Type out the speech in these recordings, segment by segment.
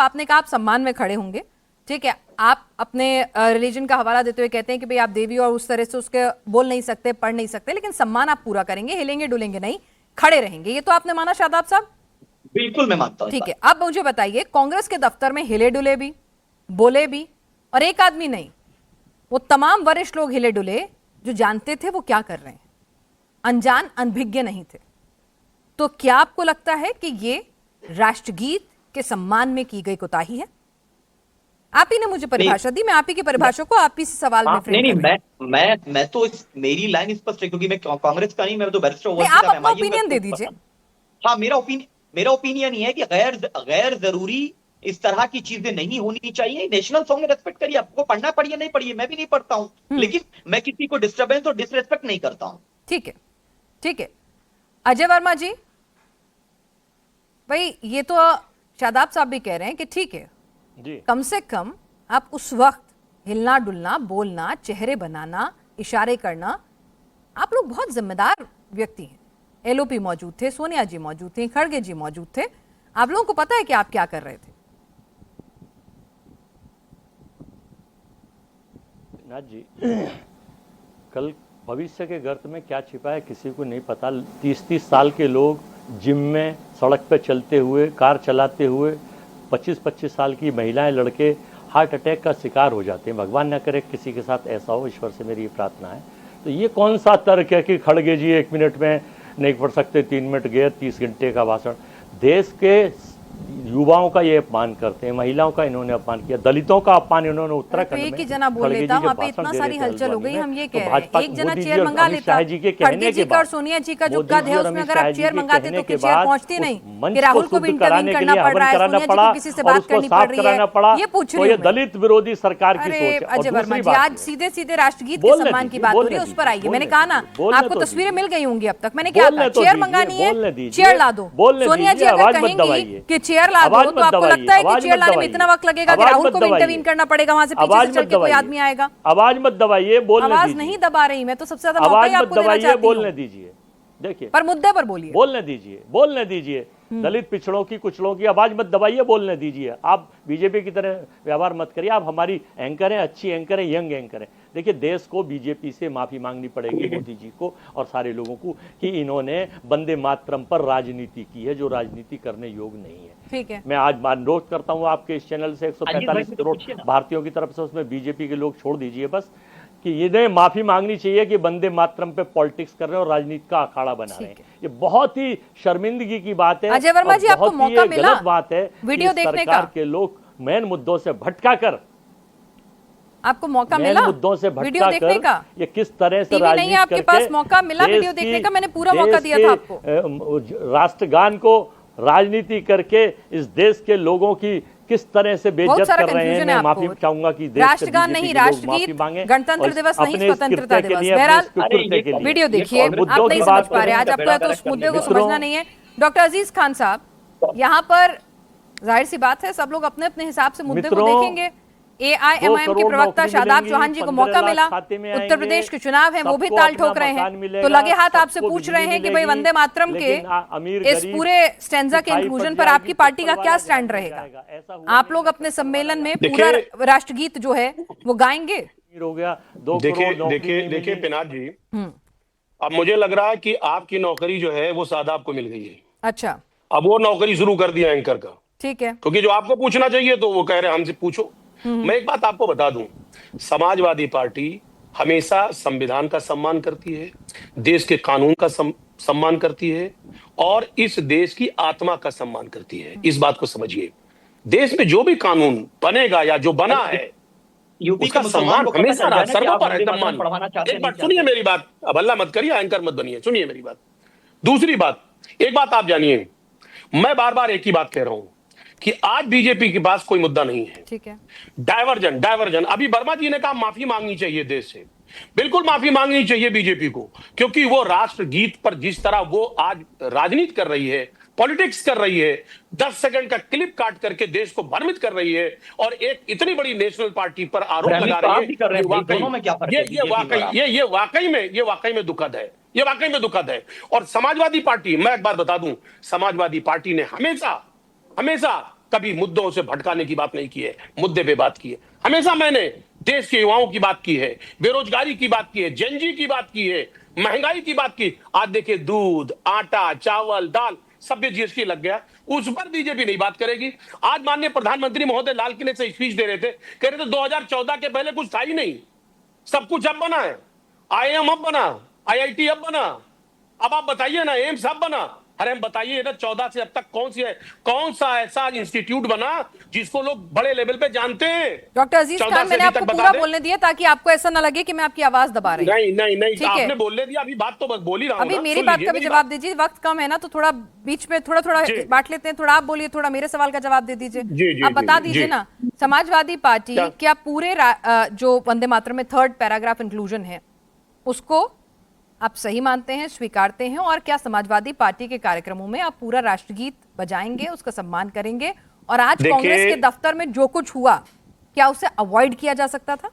आपने कहा आप सम्मान में खड़े होंगे, ठीक है, आप अपने रिलीजन का हवाला देते हुए कहते हैं कि भाई आप देवी और उस तरह से उसके बोल नहीं सकते, पढ़ नहीं सकते, लेकिन सम्मान आप पूरा करेंगे, हिलेंगे डुलेंगे नहीं, खड़े रहेंगे, ये तो आपने माना शादाब साहब? बिल्कुल मैं मानता हूं। ठीक है, अब मुझे बताइए, कांग्रेस के दफ्तर में हिले डुले भी, बोले भी, और एक आदमी नहीं, वो तमाम वरिष्ठ लोग हिले डुले जो जानते थे वो क्या कर रहे हैं, अनजान अनभिज्ञ नहीं थे। तो क्या आपको लगता है कि ये राष्ट्रगीत के सम्मान में की गई कोताही है? आप ही ने मुझे परिभाषा दी, मैं आप ही की परिभाषा को आप ही से सवाल में फ्रेम नहीं कर रही हूं। मैं तो मेरी लाइन स्पष्ट है, क्योंकि मैं कांग्रेस का नहीं, मैं तो बैरिस्टर नहीं, आप अपना ओपिनियन दे दीजिए। हाँ, मेरा ओपिनियन ये है कि गैर जरूरी इस तरह की चीजें नहीं होनी चाहिए। नेशनल सॉन्ग में रेस्पेक्ट करिए, आपको पढ़ना पढ़िए नहीं पढ़िए, मैं भी नहीं पढ़ता हूं, लेकिन मैं किसी को डिस्टर्बेंस और डिसरेस्पेक्ट नहीं करता हूं। ठीक है, ठीक है। अजय वर्मा जी, भाई ये तो शादाब साहब भी कह रहे हैं कि ठीक है जी, कम से कम आप उस वक्त हिलना डुलना, बोलना, चेहरे बनाना, इशारे करना, आप लोग बहुत जिम्मेदार व्यक्ति हैं। एलओपी मौजूद थे, सोनिया जी मौजूद थे, खड़गे जी मौजूद थे, आप लोगों को पता है कि आप क्या कर रहे थे। नाथ जी, कल भविष्य के गर्त में क्या छिपा है किसी को नहीं पता। 30-30 साल के लोग जिम में, सड़क पे चलते हुए, कार चलाते हुए, 25-25 साल की महिलाएं, लड़के हार्ट अटैक का शिकार हो जाते हैं। भगवान न करे किसी के साथ ऐसा हो, ईश्वर से मेरी ये प्रार्थना है। तो ये कौन सा तर्क है कि खड़गे जी 1 मिनट में नहीं पढ़ सकते, 3 मिनट गए, 30 घंटे का भाषण। देश के युवाओं का ये अपमान करते हैं, महिलाओं का इन्होंने अपमान किया, दलितों का अपमान इन्होंने उत्तराखंड में। एक ही जना बोल लेता, वहाँ पे इतना सारी हलचल हो गई, हम ये कह रहे हैं एक जना चेयर मंगा लेता, खड़गे जी का और सोनिया जी का जो कद है उसमें अगर आप चेयर मंगाते तो चेयर पहुंचती नहीं, कि राहुल को भी इंटरवीन करना पड़ रहा है, सोनिया जी को किसी से बात करनी पड़ रही है, ये पूछ रही हूं। दलित विरोधी सरकार की सोच है। अजय वर्मा जी, आज सीधे सीधे राष्ट्रगीत के सम्मान की बात हो रही है, उस पर आइए। मैंने कहा ना, आपको तस्वीरें मिल गई होंगी अब तक, मैंने क्या कहा, चेयर मंगानी है, चेयर ला दो। सोनिया जी अगर कहेंगी कि चेयर ला दो, तो आपको लगता है कि चेयर लाने में इतना वक्त लगेगा कि राहुल को भी इंटरवीन करना पड़ेगा, वहां से पीछे से चल के कोई आदमी आएगा? आवाज मत दबाइए, बोलने आवाज नहीं दबा रही, मैं तो सबसे ज्यादा मौका ही आपको देना चाहती हूं। बोलने दीजिए, देखिए, पर मुद्दे पर बोलिए, बोलने दीजिए, बोलने दीजिए। दलित पिछड़ों की, कुचलों की आवाज मत दबाइए, बोलने दीजिए। आप बीजेपी की तरह व्यवहार मत करिए। आप हमारी एंकर हैं, अच्छी एंकर हैं, यंग एंकर हैं। देखिए, देश को बीजेपी से माफी मांगनी पड़ेगी, मोदी जी को और सारे लोगों को, कि इन्होंने वंदे मातरम पर राजनीति की है जो राजनीति करने योग्य नहीं है। ठीक है, मैं आज अनुरोध करता हूँ आपके इस चैनल से 145 करोड़ भारतीयों की तरफ से, उसमें बीजेपी के लोग छोड़ दीजिए बस, कि इन्हें माफी मांगनी चाहिए कि वंदे मातरम पे पॉलिटिक्स कर रहे हैं और राजनीति का अखाड़ा बना रहे हैं। ये बहुत ही शर्मिंदगी की बात है। अजय वर्मा जी, आपको मौका मिला गलत बात है वीडियो देखने का, के लोग मेन मुद्दों से भटका कर, आपको मौका मिला मुद्दों से वीडियो देखने का, ये किस तरह से टीवी नहीं है आपके पास, मौका मिला वीडियो देखने का, मैंने पूरा मौका दिया था आपको। राष्ट्रगान को राजनीति करके इस देश के लोगों की किस तरह से बेइज्जत कर रहे हैं। मैं माफी चाहूंगा कि राष्ट्रगान नहीं, राष्ट्रगीत, गणतंत्र दिवस नहीं, स्वतंत्रता दिवस। बहरहाल वीडियो देखिए, आप नहीं समझ पा रहे आज, आपको तो उस मुद्दे को समझना नहीं है। डॉक्टर अजीज खान साहब, यहाँ पर जाहिर सी बात है सब लोग अपने अपने हिसाब से मुद्दे को देखेंगे। एआईएमआईएम के प्रवक्ता शादाब चौहान जी को मौका मिला, उत्तर प्रदेश के चुनाव हैं, वो भी ताल ठोक रहे हैं, तो लगे हाथ आपसे पूछ रहे हैं कि भाई वंदे मातरम के इस पूरे स्टैंजा के इंक्लूजन पर आपकी पार्टी का क्या स्टैंड रहेगा? आप लोग अपने सम्मेलन में पूरा राष्ट्रगीत जो है वो गाएंगे? हो गया। देखिए पिनाक जी, अब मुझे लग रहा है कि आपकी नौकरी जो है वो शादाब को मिल गई है। अच्छा, अब वो नौकरी शुरू कर दिया एंकर का। ठीक है, क्योंकि जो आपको पूछना चाहिए तो वो कह रहे हैं हमसे पूछो। मैं एक बात आपको बता दूं, समाजवादी पार्टी हमेशा संविधान का सम्मान करती है, देश के कानून का सम्मान करती है और इस देश की आत्मा का सम्मान करती है। इस बात को समझिए, देश में जो भी कानून बनेगा या जो बना है उसका सम्मान हमेशा सर्वोपरि है। सम्मान, एक बात सुनिए मेरी बात, अब अल्लाह मत करिए, एंकर मत बनिए, सुनिए मेरी बात। दूसरी बात, एक बात आप जानिए, मैं बार बार एक ही बात कह रहा हूं कि आज बीजेपी के पास कोई मुद्दा नहीं है। ठीक है, डायवर्जन। अभी वर्मा जी ने कहा माफी मांगनी चाहिए देश से, बिल्कुल माफी मांगनी चाहिए बीजेपी को, क्योंकि वो राष्ट्रगीत पर जिस तरह वो आज राजनीति कर रही है, पॉलिटिक्स कर रही है, 10 सेकंड का क्लिप काट करके देश को भ्रमित कर रही है और एक इतनी बड़ी नेशनल पार्टी पर आरोप लगा रही है, ये वाकई में दुखद है। ये वाकई में दुखद है। और समाजवादी पार्टी, मैं एक बात बता दूं, समाजवादी पार्टी ने हमेशा कभी मुद्दों से भटकाने की बात नहीं की है, मुद्दे पे बात की है। हमेशा मैंने देश के युवाओं की बात की है, बेरोजगारी की बात की है, जेनजी की बात की है, महंगाई की बात की। आज देखिए दूध, आटा, चावल, दाल सब पे जीएसटी लग गया, उस पर बीजेपी नहीं बात करेगी। आज माननीय प्रधानमंत्री महोदय लाल किले से स्पीच दे रहे थे, कह रहे थे 2014 के पहले कुछ था ही नहीं, सब कुछ अब बना है। आईएम अब बना, आईआईटी अब बना, अब आप बताइए ना एम्स अब बना। अरे हम बताइए ना 14 से अब तक कौन सा ऐसा इंस्टीट्यूट बना जिसको लोग बड़े लेवल पे जानते हैं। डॉक्टर अजीज खान, मैंने आपको पूरा बोलने दिया ताकि आपको ऐसा ना लगे कि मैं आपकी आवाज दबा रही हूं। नहीं आपने बोलने दिया, अभी बात तो बस बोल ही रहा हूं। अभी मेरी बात का भी जवाब दीजिए, वक्त कम है ना, तो थोड़ा बीच में थोड़ा बांट लेते हैं। थोड़ा आप बोलिए, थोड़ा मेरे सवाल का जवाब दे दीजिए। आप बता दीजिए ना, समाजवादी पार्टी क्या पूरे जो वंदे मातरम में 3rd पैराग्राफ इंक्लूजन है उसको आप सही मानते हैं, स्वीकारते हैं? और क्या समाजवादी पार्टी के कार्यक्रमों में आप पूरा राष्ट्रगीत बजाएंगे, उसका सम्मान करेंगे? और आज कांग्रेस के दफ्तर में जो कुछ हुआ, क्या उसे अवॉइड किया जा सकता था?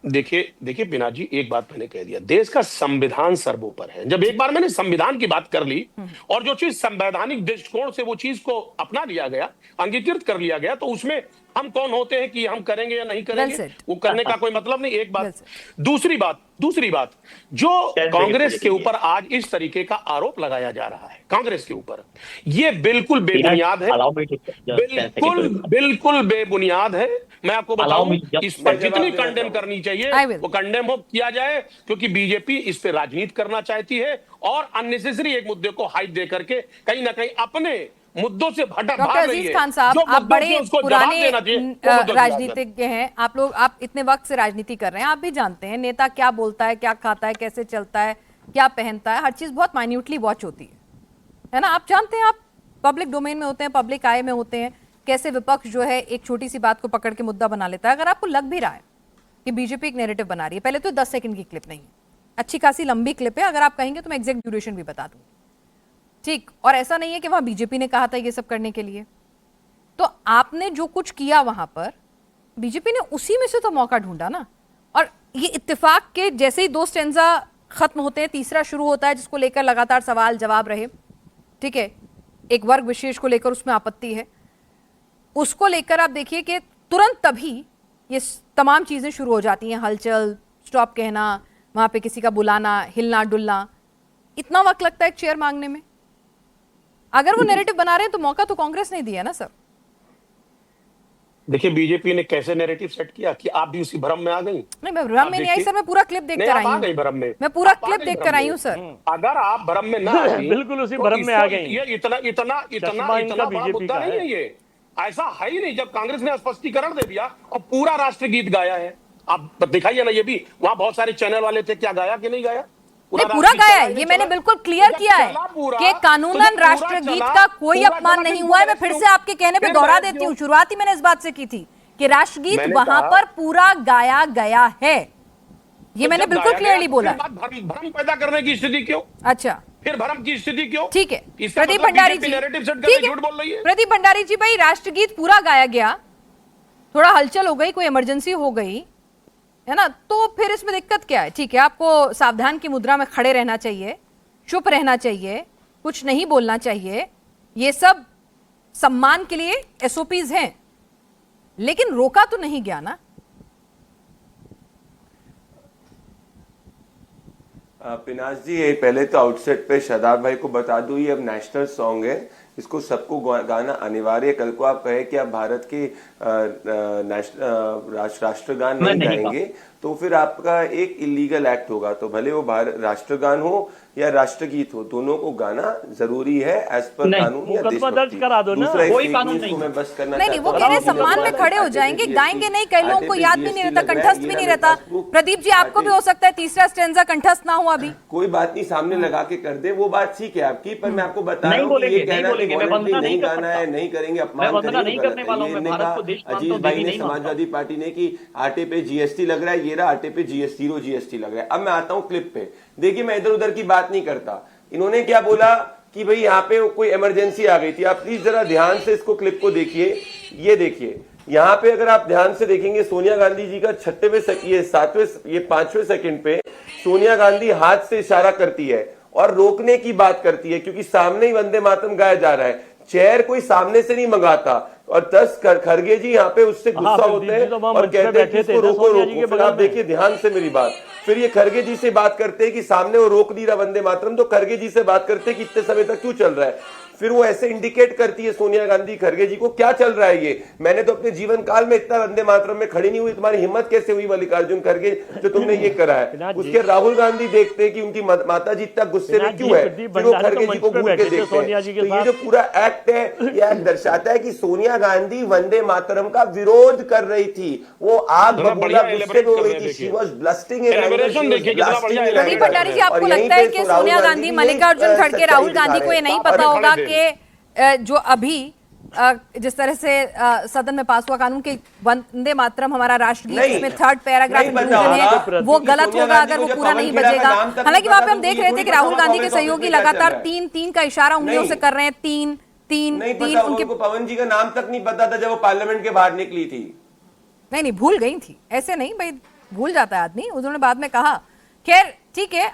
देखिए बिना जी, एक बात मैंने कह दिया, देश का संविधान सर्वोपर है। जब एक बार मैंने संविधान की बात कर ली और जो चीज संवैधानिक दृष्टिकोण से वो चीज को अपना लिया गया, अंगीकृत कर लिया गया, तो उसमें हम कौन होते हैं कि हम करेंगे या नहीं करेंगे, वो करने का कोई मतलब नहीं। एक बात। दूसरी बात जो कांग्रेस के ऊपर आज इस तरीके का आरोप लगाया जा रहा है, कांग्रेस के ऊपर, ये बिल्कुल बेबुनियाद है, बिल्कुल बेबुनियाद है। मैं आपको बताऊं, इस पर जितनी कंडेम करनी चाहिए वो कंडेम हो किया जाए, क्योंकि बीजेपी इस पे राजनीति करना चाहती है और अननेसेसरी एक मुद्दे को हाइट दे करके कहीं ना कहीं अपने मुद्दों से डॉक्टर अजीज खान साहब, आप बड़े पुराने राजनीतिज्ञ हैं, आप इतने वक्त से राजनीति कर रहे हैं, आप भी जानते हैं नेता क्या बोलता है, क्या खाता है, कैसे चलता है, क्या पहनता है, हर चीज बहुत माइन्यूटली वॉच होती है ना। आप जानते हैं, आप पब्लिक डोमेन में होते हैं, पब्लिक आई में होते हैं, कैसे विपक्ष जो है एक छोटी सी बात को पकड़ के मुद्दा बना लेता है। अगर आपको लग भी रहा है कि बीजेपी एक नैरेटिव बना रही है, पहले तो 10 सेकंड की क्लिप नहीं है, अच्छी खासी लंबी क्लिप है, अगर आप कहेंगे तो मैं एग्जैक्ट ड्यूरेशन भी बता दूं, ठीक। और ऐसा नहीं है कि वहां बीजेपी ने कहा था ये सब करने के लिए, तो आपने जो कुछ किया वहां पर बीजेपी ने उसी में से तो मौका ढूंढा ना। और ये इत्तेफाक के जैसे ही 2 स्टेंजा खत्म होते हैं, तीसरा शुरू होता है, जिसको लेकर लगातार सवाल जवाब रहे, ठीक है, एक वर्ग विशेष को लेकर उसमें आपत्ति है, उसको लेकर आप देखिए कि तुरंत तभी ये तमाम चीजें शुरू हो जाती हैं, हलचल, स्टॉप कहना, वहां पे किसी का बुलाना, हिलना डुलना। इतना वक्त लगता है एक चेयर मांगने में? अगर वो नैरेटिव बना रहे हैं तो मौका तो कांग्रेस ने दिया ना सर। देखिए बीजेपी ने कैसे नैरेटिव सेट किया कि आप भी उसी भ्रम में आ गई। नहीं, मैं भ्रम में नहीं आई सर, मैं पूरा क्लिप देख कर आई हूं। भ्रम में मैं पूरा क्लिप देख कर आई हूं सर। अगर आप भ्रम में ना आई, बिल्कुल उसी भ्रम में आ गई। ये इतना बड़ा मुद्दा नहीं है, ये ऐसा है ही नहीं। जब कांग्रेस ने स्पष्टीकरण दे दिया और पूरा राष्ट्रगीत गाया है, आप दिखाइए ना, ये भी वहां बहुत सारे चैनल वाले थे, क्या गाया कि नहीं गाया? पूरा गाया है, ये मैंने बिल्कुल क्लियर किया है कि कानूनन राष्ट्रगीत का कोई अपमान नहीं हुआ है। मैं फिर से आपके कहने पे दोहरा देती हूँ, शुरुआत ही मैंने इस बात से की थी कि राष्ट्रगीत वहां पर पूरा गाया गया है, ये मैंने बिल्कुल क्लियरली बोला। भ्रम पैदा करने की स्थिति क्यों? अच्छा, फिर भ्रम की स्थिति क्यों? ठीक है प्रदीप भंडारी जी, झूठ बोल रही है प्रदीप भंडारी जी, भाई राष्ट्रगीत पूरा गाया गया, थोड़ा हलचल हो गई, कोई इमरजेंसी हो गई है ना, तो फिर इसमें दिक्कत क्या है? ठीक है, आपको सावधान की मुद्रा में खड़े रहना चाहिए, चुप रहना चाहिए, कुछ नहीं बोलना चाहिए, ये सब सम्मान के लिए एसओपीज हैं, लेकिन रोका तो नहीं गया ना। पिनाश जी, ये पहले तो आउटसेट पे शादाब भाई को बता दूं, ये अब नेशनल सॉन्ग है, इसको सबको गाना अनिवार्य। कल को आप कहे कि आप भारत के राष्ट्रगान नहीं गाएंगे तो फिर आपका एक इलीगल एक्ट होगा। तो भले वो राष्ट्रगान हो या राष्ट्रगीत हो, दोनों को गाना जरूरी है एज पर कानून या देशभक्ति करा दो ना, कोई कानून नहीं। मैं बस करना नहीं, वो कह रहे सम्मान में खड़े हो जाएंगे, गाएंगे नहीं, कई लोगों को याद भी नहीं रहता, कंठस्थ भी नहीं रहता। प्रदीप जी, आपको भी हो सकता है तीसरा स्टेंजा कंठस्थ ना हो अभी, कोई बात नहीं, सामने लगा के कर दे, वो बात ठीक है आपकी, पर मैं आपको बता रहा हूँ ये कहना नहीं गाना है, नहीं करेंगे, अपमान करेंगे। अजीज भाई ने, समाजवादी पार्टी ने कि आटे पे जीएसटी लग रहा है, ये रहा आटे पे जीरो जीएसटी लग रहा है। अब मैं आता हूँ क्लिप पे, देखिए मैं इधर उधर की बात नहीं करता। इन्होंने क्या बोला कि भाई यहाँ पे कोई इमरजेंसी आ गई थी। आप प्लीज जरा ध्यान से इसको क्लिप को देखिए, ये देखिए यहाँ पे अगर आप ध्यान से देखेंगे, सोनिया गांधी जी का 5वें सेकंड पे सोनिया गांधी हाथ से इशारा करती है और रोकने की बात करती है, क्योंकि सामने ही वंदे मातरम गाया जा रहा है। चेयर कोई सामने से नहीं मंगाता, और 10 खरगे जी यहाँ पे उससे गुस्सा होते हैं और कहते हैं कि इसको रोको रोको। फिर आप देखिए ध्यान से मेरी बात, फिर ये खरगे जी से बात करते हैं कि सामने वो रोक नहीं रहा वंदे मातरम, तो खरगे जी से बात करते हैं कि इतने समय तक क्यों चल रहा है। फिर वो ऐसे इंडिकेट करती है सोनिया गांधी खरगे जी को, क्या चल रहा है ये, मैंने तो अपने जीवन काल में इतना वंदे मातरम में खड़ी नहीं हुई, तुम्हारी हिम्मत कैसे हुई मल्लिकार्जुन खरगे जो तुमने ये करा है। उसके राहुल गांधी देखते हैं कि उनकी माता जी इतना गुस्से में क्यों है, फिर वो खरगे जी को घूर के देखते हैं। तो ये जो पूरा एक्ट है, ये एक्ट दर्शाता है कि सोनिया गांधी वंदे मातरम का विरोध कर रही थी, वो आग बबूला गुस्से में हो रही थी, she was blasting in anger, she was blasting in Pradeep Bhandari ji, आपको लगता है कि सोनिया गांधी, मल्लिकार्जुन खड़गे, राहुल गांधी को ये नहीं पता होगा कि जो अभी जिस तरह से सदन में पास हुआ कानून के वंदे मातरम हमारा राष्ट्रगीत, इसमें 3rd पैराग्राफ है, वो गलत होगा अगर वो पूरा नहीं बजेगा। हालांकि वहां पे हम देख रहे थे कि राहुल गांधी के सहयोगी लगातार 3-3 का इशारा उंगलियों से कर रहे हैं, 3-3 उनके पवन जी का नाम तक नहीं पता था जब वो पार्लियामेंट के बाहर निकली थी। नहीं भूल गई थी, ऐसे नहीं भाई, भूल जाता है आदमी, उन्होंने बाद में कहा। खैर ठीक है।